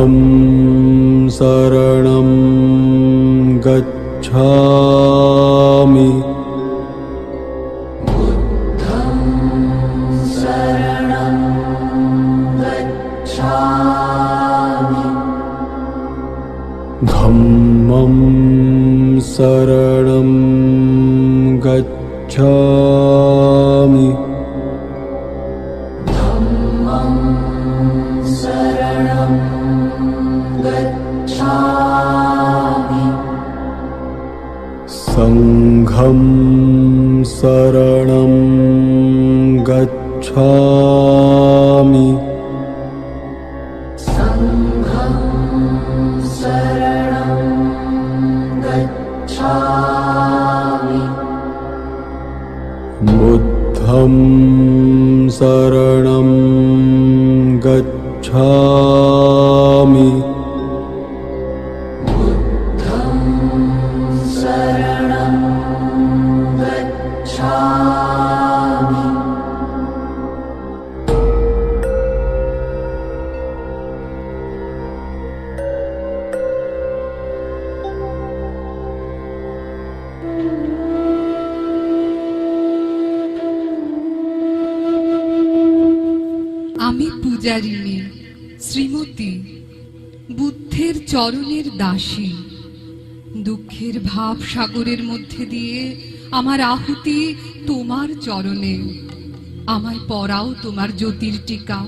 बुद्धं शरणं गच्छामि धम्मं शरणं गच्छामि संघं शरणं गच्छामि बुद्धं शरणं गच्छामि আমি পূজারিণী শ্রীমতী, বুদ্ধের চরণের দাসী। দুঃখের ভাব সাগরের মধ্যে দিয়ে আমার আহুতি তোমার চরণে। আমায় পরাও তোমার জ্যোতির টিকা।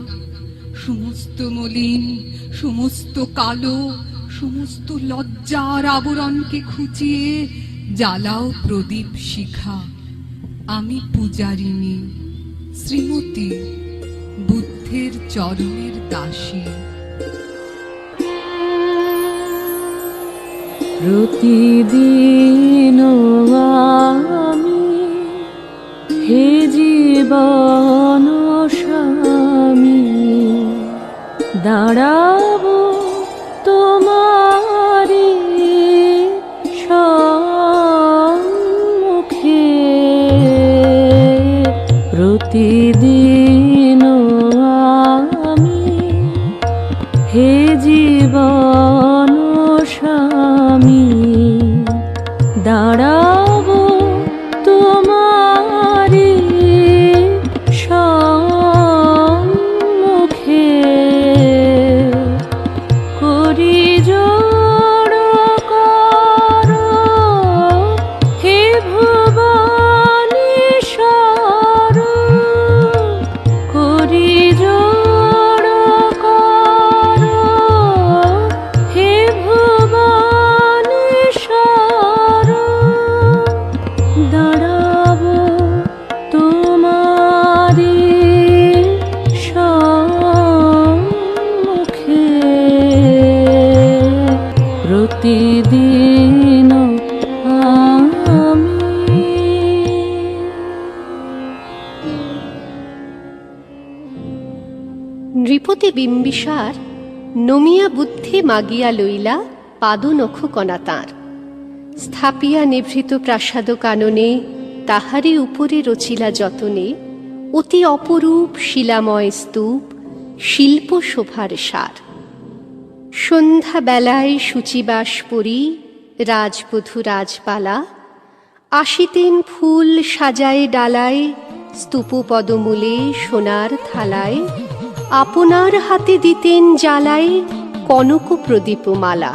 সমস্ত মলিন, সমস্ত কালো, সমস্ত লজ্জার আবরণকে খুঁচিয়ে জ্বালাও প্রদীপ শিখা। আমি পূজারিণী শ্রীমতী, বুদ্ধের চরণের দাসী। প্রতিদিন আমি হে জীবন স্বামী দাঁড়াবো তোমারি সম্মুখে। প্রতিদিন আমি হে জীবন স্বামী দাঁড়াবো তোমারি সম্মুখে। করি জোড় করো হে ভুবনেশ্বর। করি জোড় করো হে ভুবনেশ্বর। দাঁড়াবো তোমারি সম্মুখে। প্রতিদিন আমি। নৃপতি বিম্বিসার নমিয়া বুদ্ধি মাগিয়া লইলা পাদনখ কণা তাঁর। স্থাপিয়া নিভৃত প্রাসাদ কাননে তাহারি উপরে রচিলা যতনে। অতি অপরূপ শিলাময় স্তূপ শিল্প শোভার সার। সন্ধ্যা বেলায় সূচিবাস পরি রাজবধূ রাজপালা। আসিতেন ফুল সাজায় ডালায় স্তূপ পদমূলে সোনার থালায়। আপনার হাতে দিতেন জ্বালায় কনক প্রদীপমালা।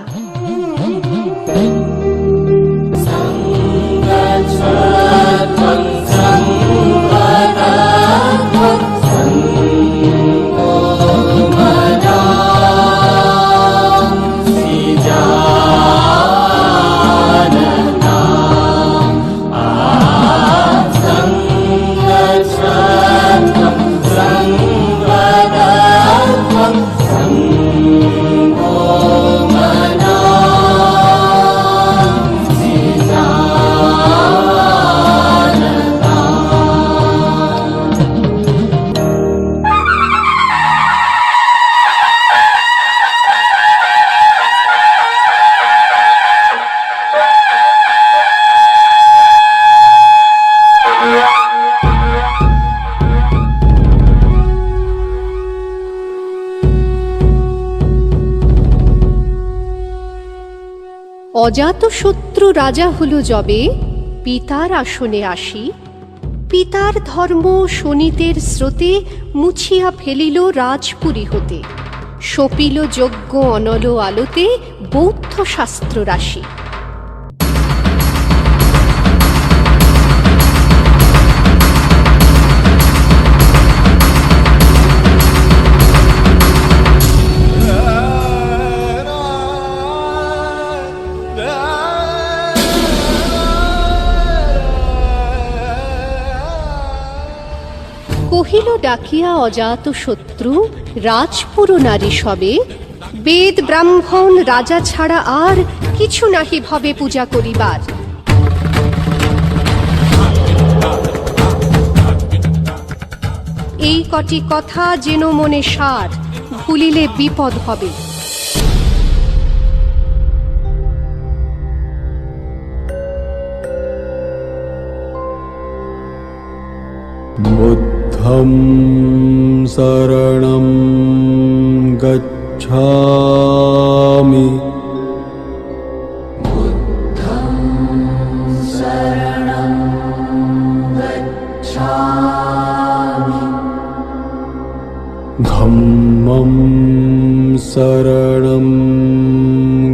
অজাতশত্রু রাজা হল যবে, পিতার আসনে আসি, পিতার ধর্ম শোণিতের স্রোতে মুছিয়া ফেলিল রাজপুরী হতে, সপিল যজ্ঞ অনল আলোতে বৌদ্ধ শাস্ত্র রাশি। কহিল ডাকিয়া অজাতশত্রু রাজপুর নারী সবে, বেদ ব্রাহ্মণ রাজা ছাড়া আর কিছু নাহি ভবে পূজা করিবার। এই কটি কথা যেন মনে সার, ভুলিলে বিপদ হবে। बुद्धं शरणं गच्छामि। धम्मं शरणं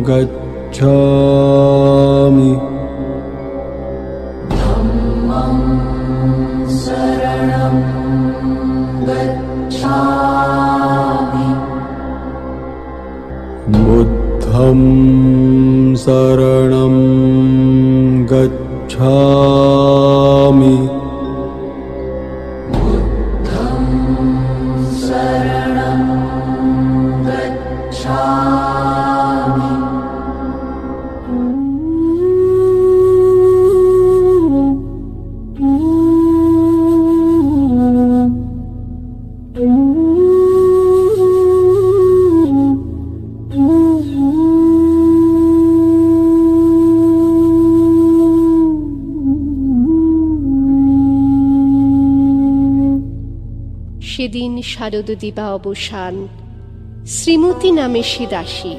गच्छामि। बुद्धं शरणं गच्छामि। সেদিন শারদ দিবা অবসান, শ্রীমতী নামে সে দাসী,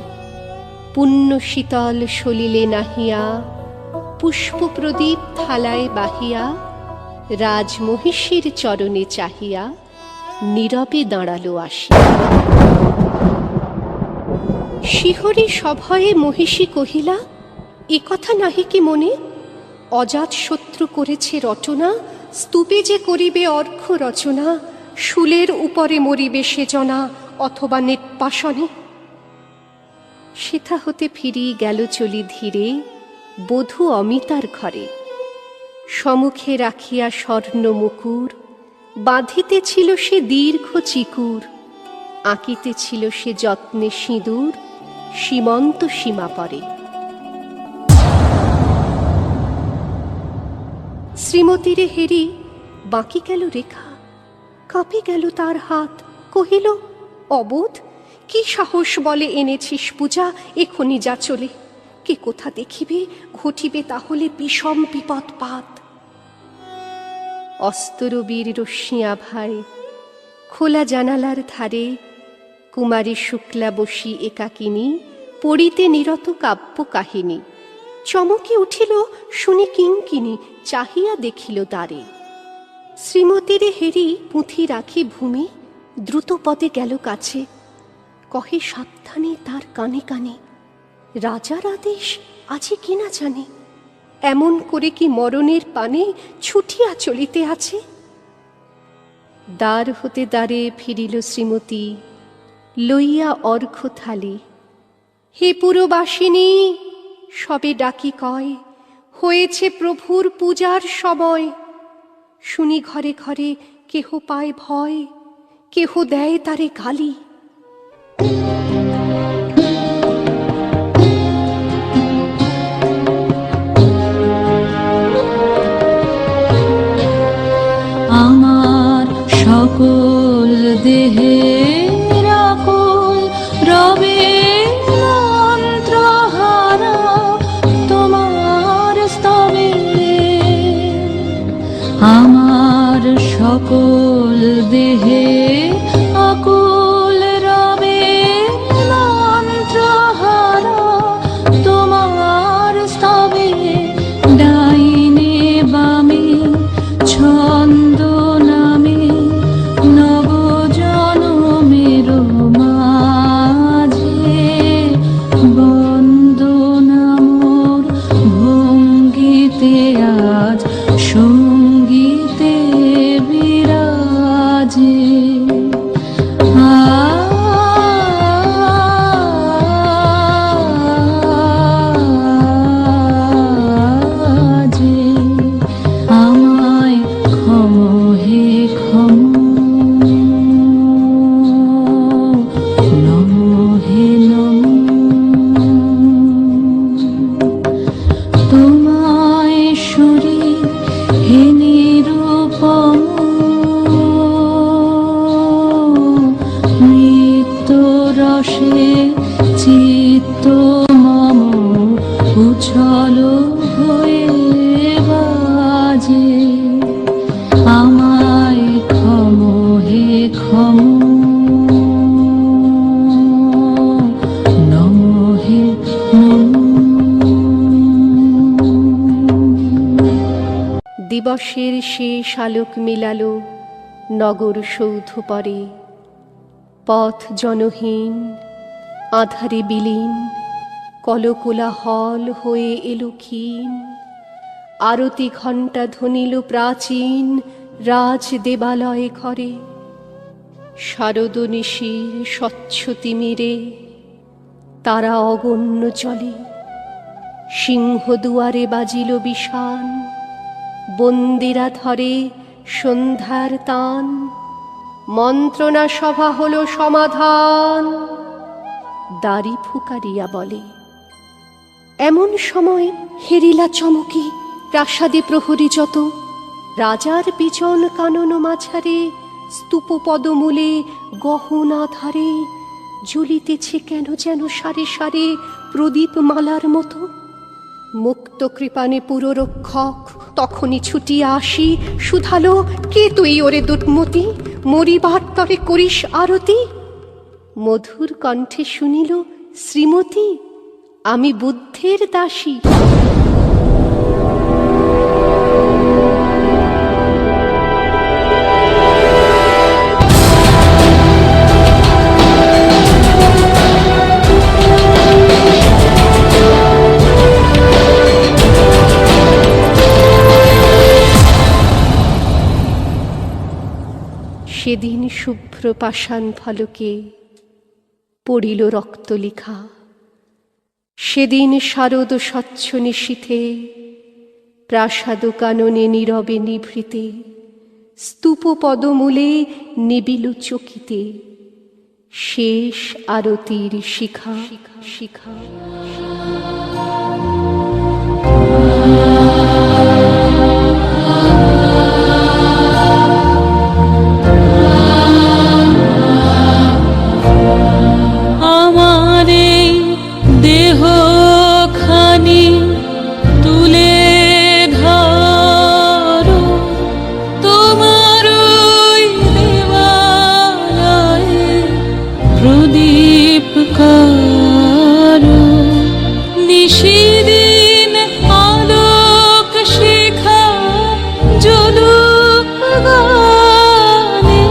পুণ্য শীতল সলিলে নাহিয়া, পুষ্প প্রদীপ থালায় বাহিয়া, রাজমহিষীর চরণে চাহিয়া, নীরবে দাঁড়ালো আসি। শিহরে সভয়ে মহিষী কহিলা, এ কথা নাহি কি মনে? অজাত শত্রু করেছে রটনা, স্তূপে যে করিবে অর্ঘ্য রচনা, শুলের উপরে মরিবে সে জনা, অথবা নেটপাশনে। সেথা হতে ফিরি গেল চলি ধীরে, বধূ অমিতার ঘরে। সম্মুখে রাখিয়া স্বর্ণ মুকুর, বাঁধিতেছিল সে দীর্ঘ চিকুর, আঁকিতেছিল সে যত্নে সিঁদুর, সীমন্ত সীমা পরে। শ্রীমতীরে হেরি বাকি গেল রেখা, কাঁপে গেল তার হাত, কহিল, অবোধ, কি সাহস বলে এনেছিস পূজা, এখনি যা চলে। কে কোথা দেখিবে, ঘটিবে তাহলে বিষম বিপদপাত। অস্তরবীর রশ্মি আভায় খোলা জানালার ধারে, কুমারী শুক্লা বসি একাকিনী, পড়িতে নিরত কাব্য কাহিনী। চমকে উঠিল শুনি কিঙ্কিনী, চাহিয়া দেখিল দ্বারে। শ্রীমতীরে হেরি পুঁথি রাখি ভূমি, দ্রুত পদে গেল কাছে, কহে সাবধানে তার কানে কানে, রাজার আদেশ আছে কিনা জানে, এমন করে কি মরণের পানে ছুটিয়া চলিতে আছে। দ্বার হতে দ্বারে ফিরিল শ্রীমতী, লইয়া অর্ঘ্য থালি। হে পুরবাসিনী, সবে ডাকি কয়, হয়েছে প্রভুর পূজার সময়। শুনি ঘরে ঘরে কেহ পায় ভয়, কেহ দেয় তারে গালি। আমার সকল দেহের আকুল রবে মন্ত্রহারা তোমার স্তবে। আমার সকল দেহে আকুল রবে মন্ত্রহারা তোমার দিবসের শেষ আলোক মিলালো নগর সৌধ পরে। পথ জনহীন, আধারে বিলীন, কলকোলাহল হয়ে এলো ক্ষীণ। আরতি ঘণ্টা ধ্বনিল প্রাচীন রাজ দেবালয়ে ঘরে। শারদ নিশির স্বচ্ছ তিমিরে তারা অগণ্য চলে। সিংহ দুয়ারে বাজিল বিষান, বন্দিরা ধরে সন্ধ্যার তান। মন্ত্রণা সভা হলো সমাধান, দাড়ি ফুকারিয়া বলে। এমন সময় হেরিলা চমকে প্রাসাদে প্রহরী যত। রাজার বিজন কানন মাঝারে, স্তূপ পদমূলে গহনা ধারে জ্বলিতেছে কেন যেন সারে সারে প্রদীপ মালার মতো। মুক্ত কৃপানে পুররক্ষক তখনই ছুটিয়া আসি, শুধালো, কে তুই ওরে দুর্মতি, মরিবার তরে করিস আরতি? মধুর কণ্ঠে শুনিল, শ্রীমতী, আমি বুদ্ধের দাসী। সেদিন শুভ্র পাষাণ ফলকে পড়িল রক্তলিখা। সেদিন শারদ স্বচ্ছ নিশীথে প্রাসাদ কাননে নীরবে নিভৃতে। স্তূপ পদমূলে নিবিল চকিতে শেষ আরতির শিখা শিখা। প্রদীপ কারো নিশিদিন আলোক শিখা জ্বলুক গানে।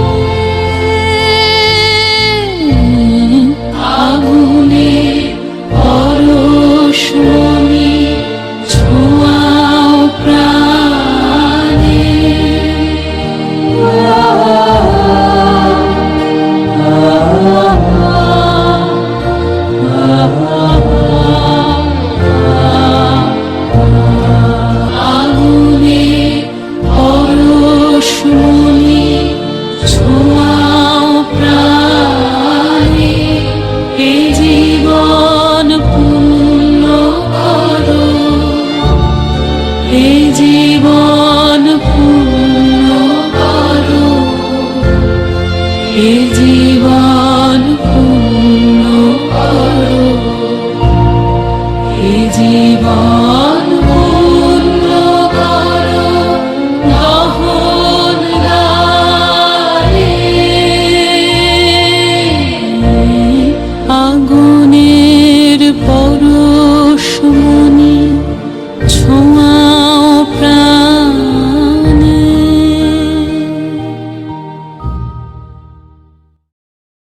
আগুনে পরশমণি ছোঁয়াও প্রাণে। আগুনে পরশমণি ছোঁয়াও প্রাণে। এ জীবন পূর্ণ করো, এ জীবন পূর্ণ করো, এ জীবন